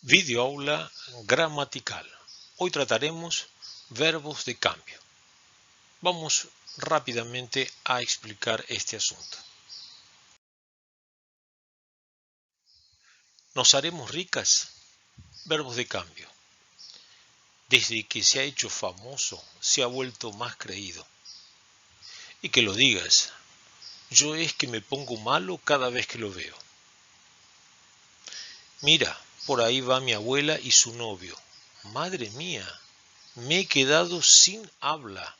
Videoaula gramatical. Hoy trataremos verbos de cambio. Vamos rápidamente a explicar este asunto. ¿Nos haremos ricas? Verbos de cambio. Desde que se ha hecho famoso, se ha vuelto más creído. Y que lo digas, yo es que me pongo malo cada vez que lo veo. Mira, por ahí va mi abuela y su novio. Madre mía, me he quedado sin habla.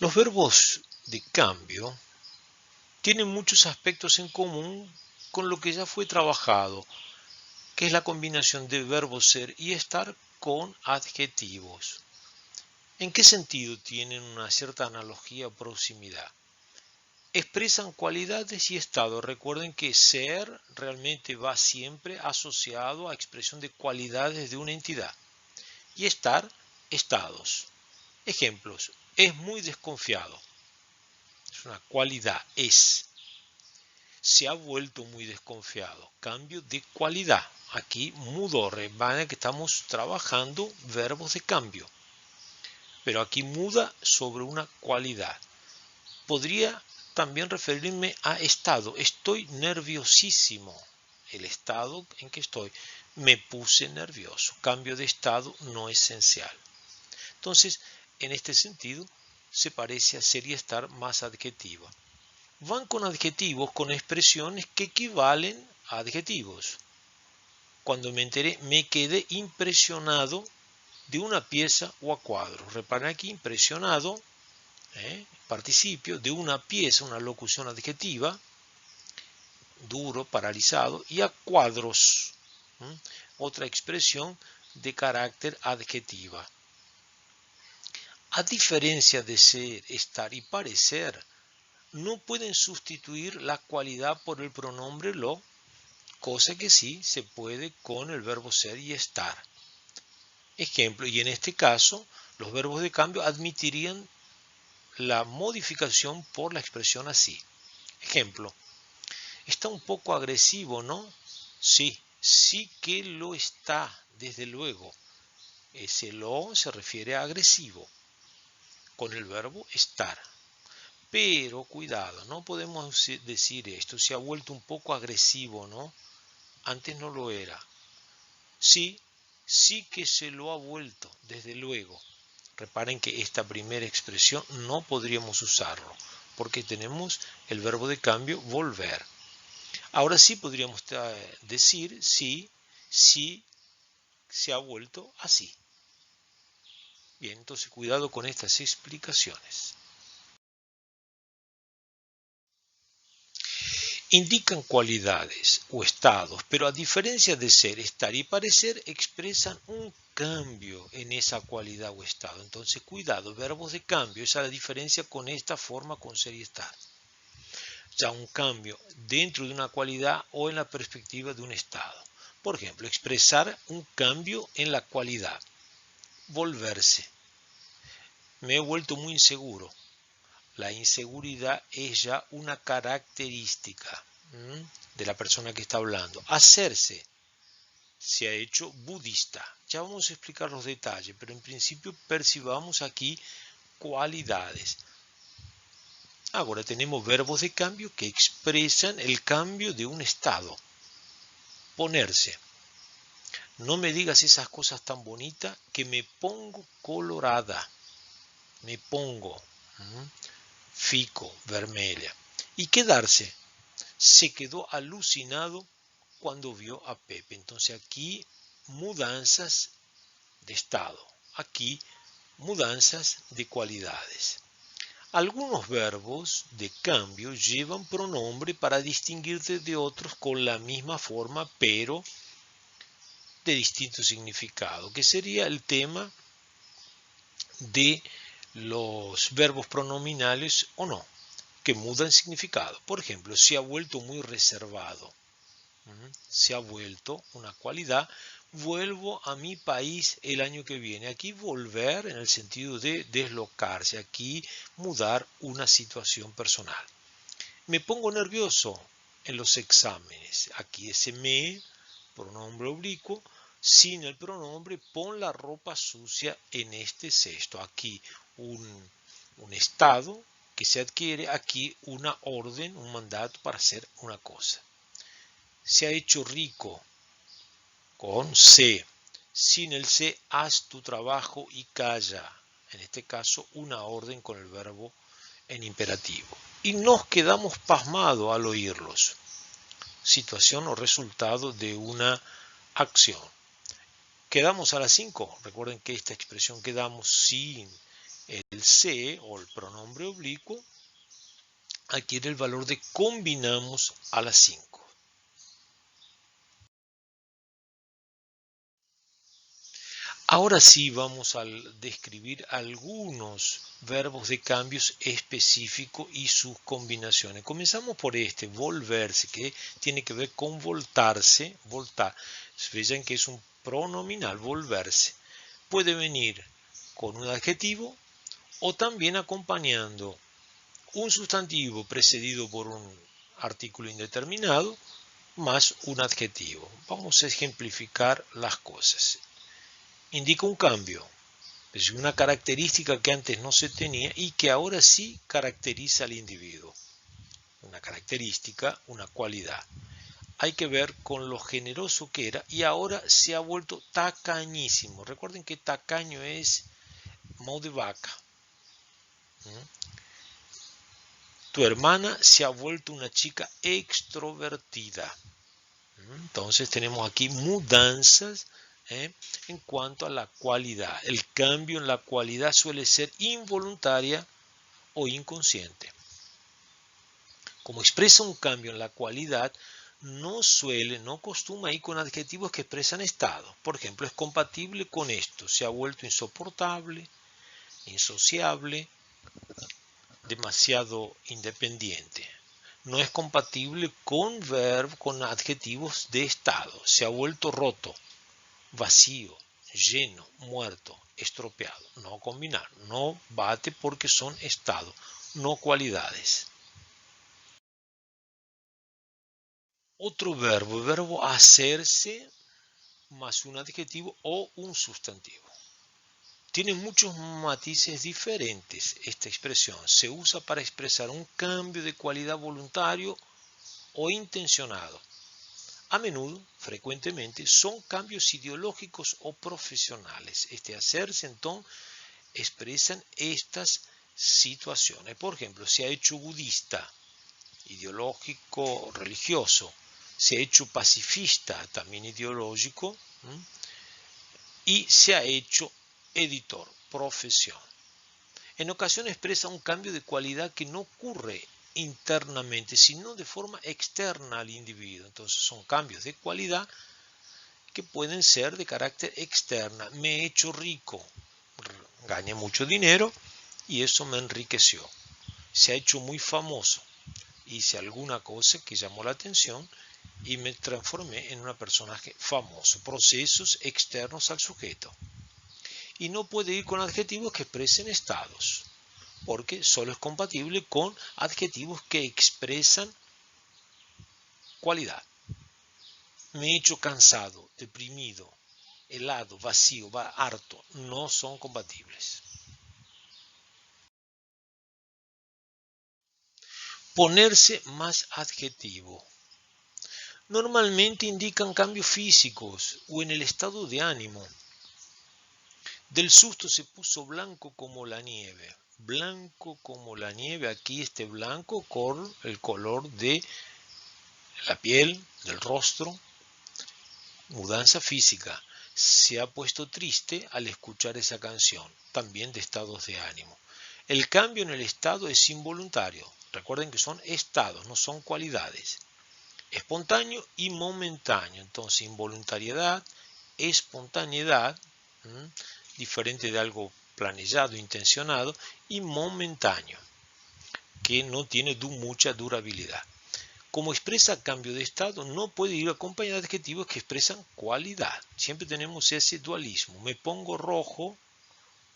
Los verbos de cambio tienen muchos aspectos en común con lo que ya fue trabajado, que es la combinación de verbos ser y estar con adjetivos. ¿En qué sentido tienen una cierta analogía o proximidad? Expresan cualidades y estado. Recuerden que ser realmente va siempre asociado a expresión de cualidades de una entidad. Y estar, estados. Ejemplos. Es muy desconfiado. Es una cualidad, es. Se ha vuelto muy desconfiado. Cambio de cualidad. Aquí mudó, recuerden que estamos trabajando verbos de cambio. Pero aquí muda sobre una cualidad. Podría también referirme a estado. Estoy nerviosísimo. El estado en que estoy. Me puse nervioso. Cambio de estado no esencial. Entonces, en este sentido, se parece a ser y estar más adjetiva. Van con adjetivos, con expresiones que equivalen a adjetivos. Cuando me enteré, me quedé impresionado de una pieza o a cuadros. Reparen aquí, impresionado, participio, de una pieza, una locución adjetiva, duro, paralizado, y a cuadros, otra expresión de carácter adjetiva. A diferencia de ser, estar y parecer, no pueden sustituir la cualidad por el pronombre lo, cosa que sí se puede con el verbo ser y estar. Ejemplo, y en este caso, los verbos de cambio admitirían la modificación por la expresión así. Ejemplo, está un poco agresivo, ¿no? Sí, sí que lo está, desde luego. Ese lo se refiere a agresivo, con el verbo estar. Pero cuidado, no podemos decir esto, se ha vuelto un poco agresivo, ¿no? Antes no lo era. Sí, sí que se lo ha vuelto, desde luego. Reparen que esta primera expresión no podríamos usarlo, porque tenemos el verbo de cambio volver. Ahora sí podríamos decir sí, sí se ha vuelto así. Bien, entonces cuidado con estas explicaciones. Indican cualidades o estados, pero a diferencia de ser, estar y parecer, expresan un cambio en esa cualidad o estado. Entonces, cuidado, verbos de cambio, esa es la diferencia con esta forma con ser y estar. Ya un cambio dentro de una cualidad o en la perspectiva de un estado. Por ejemplo, expresar un cambio en la cualidad. Volverse. Me he vuelto muy inseguro. La inseguridad es ya una característica de la persona que está hablando. Hacerse. Se ha hecho budista. Ya vamos a explicar los detalles, pero en principio percibamos aquí cualidades. Ahora tenemos verbos de cambio que expresan el cambio de un estado. Ponerse. No me digas esas cosas tan bonitas que me pongo colorada. Me pongo fico, vermelha. Y quedarse. Se quedó alucinado cuando vio a Pepe. Entonces aquí mudanzas de estado. Aquí mudanzas de cualidades. Algunos verbos de cambio llevan pronombre para distinguirte de otros con la misma forma, pero de distinto significado, que sería el tema de los verbos pronominales o no, que mudan significado. Por ejemplo, se ha vuelto muy reservado. Se ha vuelto una cualidad. Vuelvo a mi país el año que viene. Aquí volver en el sentido de deslocarse. Aquí mudar una situación personal. Me pongo nervioso. en los exámenes. Aquí ese me, pronombre oblicuo, sin el pronombre, pon la ropa sucia en este cesto. Aquí un estado que se adquiere, aquí una orden, un mandato para hacer una cosa. Se ha hecho rico con se. Sin el se, haz tu trabajo y calla. En este caso, una orden con el verbo en imperativo. Y nos quedamos pasmados al oírlos. Situación o resultado de una acción. Quedamos a las 5. Recuerden que esta expresión quedamos sin el se o el pronombre oblicuo adquiere el valor de combinamos a las 5. Ahora sí vamos a describir algunos verbos de cambios específicos y sus combinaciones. Comenzamos por este, volverse, que tiene que ver con voltarse, voltar. Vean que es un pronominal, volverse. Puede venir con un adjetivo o también acompañando un sustantivo precedido por un artículo indeterminado más un adjetivo. Vamos a ejemplificar las cosas. Indica un cambio, es una característica que antes no se tenía y que ahora sí caracteriza al individuo. Una característica, una cualidad. Hay que ver con lo generoso que era y ahora se ha vuelto tacañísimo. Recuerden que tacaño es modo de vaca. Tu hermana se ha vuelto una chica extrovertida. Entonces tenemos aquí mudanzas en cuanto a la cualidad. El cambio en la cualidad suele ser involuntaria o inconsciente. Como expresa un cambio en la cualidad, no costuma ir con adjetivos que expresan estado. Por ejemplo, es compatible con esto. Se ha vuelto insoportable, insociable, demasiado independiente. No es compatible con con adjetivos de estado. Se ha vuelto roto, vacío, lleno, muerto, estropeado. No combinar, no bate porque son estados, no cualidades. Otro verbo, el verbo hacerse más un adjetivo o un sustantivo. Tiene muchos matices diferentes esta expresión. Se usa para expresar un cambio de cualidad voluntario o intencionado. A menudo, frecuentemente, son cambios ideológicos o profesionales. Este hacerse, entonces, expresan estas situaciones. Por ejemplo, se ha hecho budista, ideológico, religioso. Se ha hecho pacifista, también ideológico. Y se ha hecho editor, profesión. En ocasiones expresa un cambio de cualidad que no ocurre internamente, sino de forma externa al individuo. Entonces son cambios de cualidad que pueden ser de carácter externa. Me he hecho rico, gané mucho dinero y eso me enriqueció. Se ha hecho muy famoso, hice alguna cosa que llamó la atención y me transformé en un personaje famoso. Procesos externos al sujeto. Y no puede ir con adjetivos que expresen estados, porque solo es compatible con adjetivos que expresan cualidad. Me he hecho cansado, deprimido, helado, vacío, harto, no son compatibles. Ponerse más adjetivo. Normalmente indican cambios físicos o en el estado de ánimo. Del susto se puso blanco como la nieve. Blanco como la nieve, aquí este blanco con el color de la piel, del rostro, mudanza física. Se ha puesto triste al escuchar esa canción, también de estados de ánimo. El cambio en el estado es involuntario. Recuerden que son estados, no son cualidades. Espontáneo y momentáneo. Entonces, involuntariedad, espontaneidad, diferente de algo planeado, intencionado, y momentáneo, que no tiene mucha durabilidad. Como expresa cambio de estado, no puede ir acompañado de adjetivos que expresan cualidad. Siempre tenemos ese dualismo. Me pongo rojo,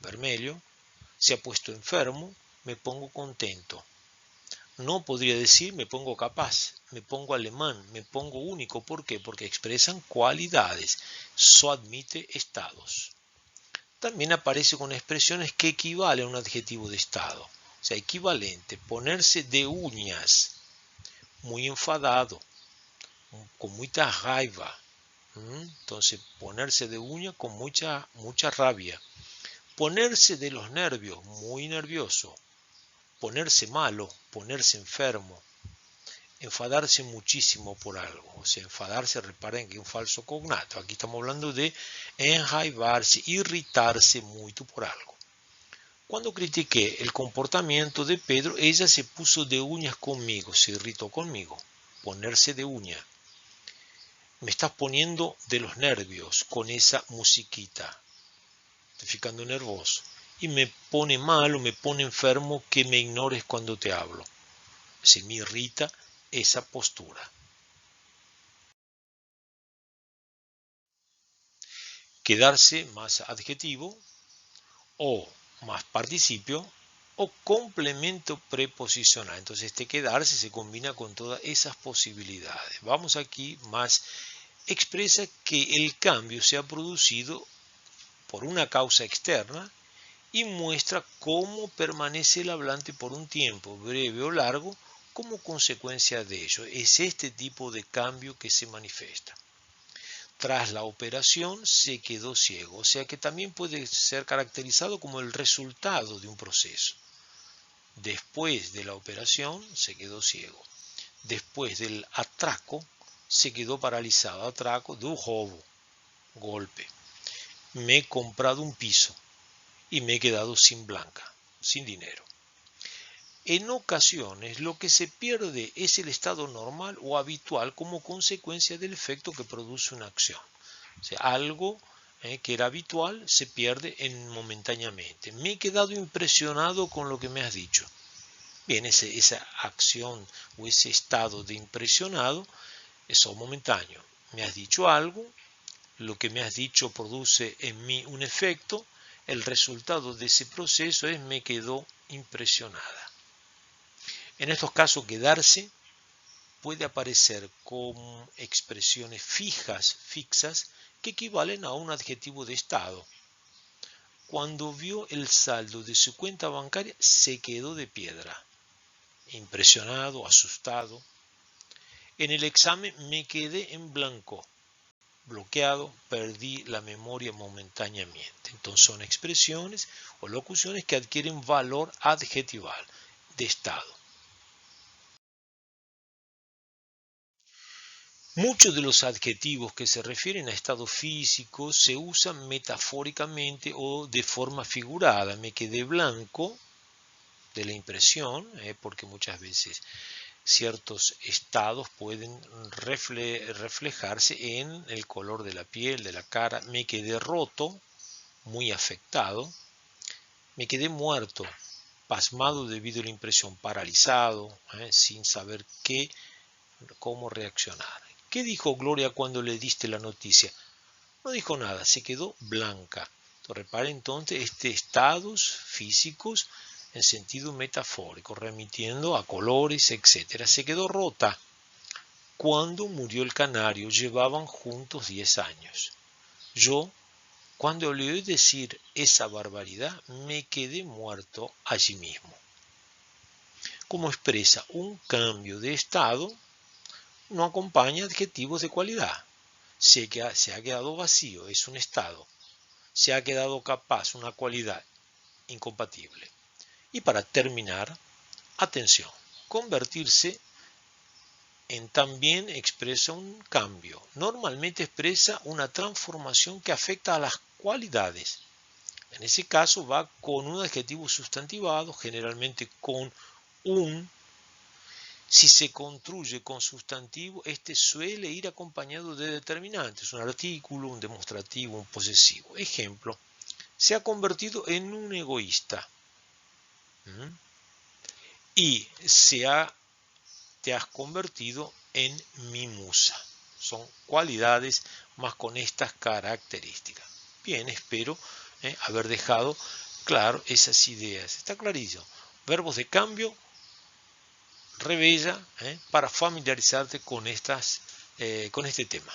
vermelho, se ha puesto enfermo, me pongo contento. No podría decir me pongo capaz, me pongo alemán, me pongo único. ¿Por qué? Porque expresan cualidades. So admite estados. También aparece con expresiones que equivalen a un adjetivo de estado. O sea, equivalente. Ponerse de uñas. Muy enfadado. Con mucha raiva. Entonces, ponerse de uña con mucha rabia. Ponerse de los nervios. Muy nervioso. Ponerse malo. Ponerse enfermo. Enfadarse muchísimo por algo. O sea, enfadarse, reparen que es un falso cognato. Aquí estamos hablando de enjaivarse, irritarse mucho por algo. Cuando critiqué el comportamiento de Pedro, ella se puso de uñas conmigo, se irritó conmigo. Ponerse de uña. Me estás poniendo de los nervios con esa musiquita. Estoy ficando nervioso. Y me pone mal o me pone enfermo que me ignores cuando te hablo. Se me irrita esa postura. Quedarse más adjetivo o más participio o complemento preposicional. Entonces este quedarse se combina con todas esas posibilidades. Vamos aquí más, expresa que el cambio se ha producido por una causa externa y muestra cómo permanece el hablante por un tiempo, breve o largo, como consecuencia de ello. Es este tipo de cambio que se manifiesta. Tras la operación se quedó ciego, o sea que también puede ser caracterizado como el resultado de un proceso. Después de la operación se quedó ciego. Después del atraco se quedó paralizado. Atraco de un robo, golpe. Me he comprado un piso y me he quedado sin blanca, sin dinero. En ocasiones lo que se pierde es el estado normal o habitual como consecuencia del efecto que produce una acción. O sea, algo que era habitual se pierde momentáneamente. Me he quedado impresionado con lo que me has dicho. Bien, esa acción o ese estado de impresionado es momentáneo. Me has dicho algo, lo que me has dicho produce en mí un efecto, el resultado de ese proceso es me quedó impresionada. En estos casos, quedarse puede aparecer con expresiones fixas, que equivalen a un adjetivo de estado. Cuando vio el saldo de su cuenta bancaria, se quedó de piedra, impresionado, asustado. En el examen me quedé en blanco, bloqueado, perdí la memoria momentáneamente. Entonces son expresiones o locuciones que adquieren valor adjetival de estado. Muchos de los adjetivos que se refieren a estado físico se usan metafóricamente o de forma figurada. Me quedé blanco de la impresión, porque muchas veces ciertos estados pueden reflejarse en el color de la piel, de la cara. Me quedé roto, muy afectado. Me quedé muerto, pasmado debido a la impresión, paralizado, sin saber cómo reaccionar. ¿Qué dijo Gloria cuando le diste la noticia? No dijo nada, se quedó blanca. Repare entonces estados físicos en sentido metafórico, remitiendo a colores, etc. Se quedó rota. Cuando murió el canario, llevaban juntos 10 años. Yo, cuando le oí decir esa barbaridad, me quedé muerto allí mismo. Como expresa un cambio de estado, no acompaña adjetivos de cualidad. Se ha quedado vacío, es un estado. Se ha quedado capaz, una cualidad incompatible. Y para terminar, atención, convertirse en también expresa un cambio. Normalmente expresa una transformación que afecta a las cualidades. En ese caso va con un adjetivo sustantivado, generalmente con un. Si se construye con sustantivo, este suele ir acompañado de determinantes, un artículo, un demostrativo, un posesivo. Ejemplo, se ha convertido en un egoísta. Y te has convertido en mi musa. Son cualidades más con estas características. Bien, espero haber dejado claro esas ideas. Está clarísimo. Verbos de cambio rebella para familiarizarte con este tema.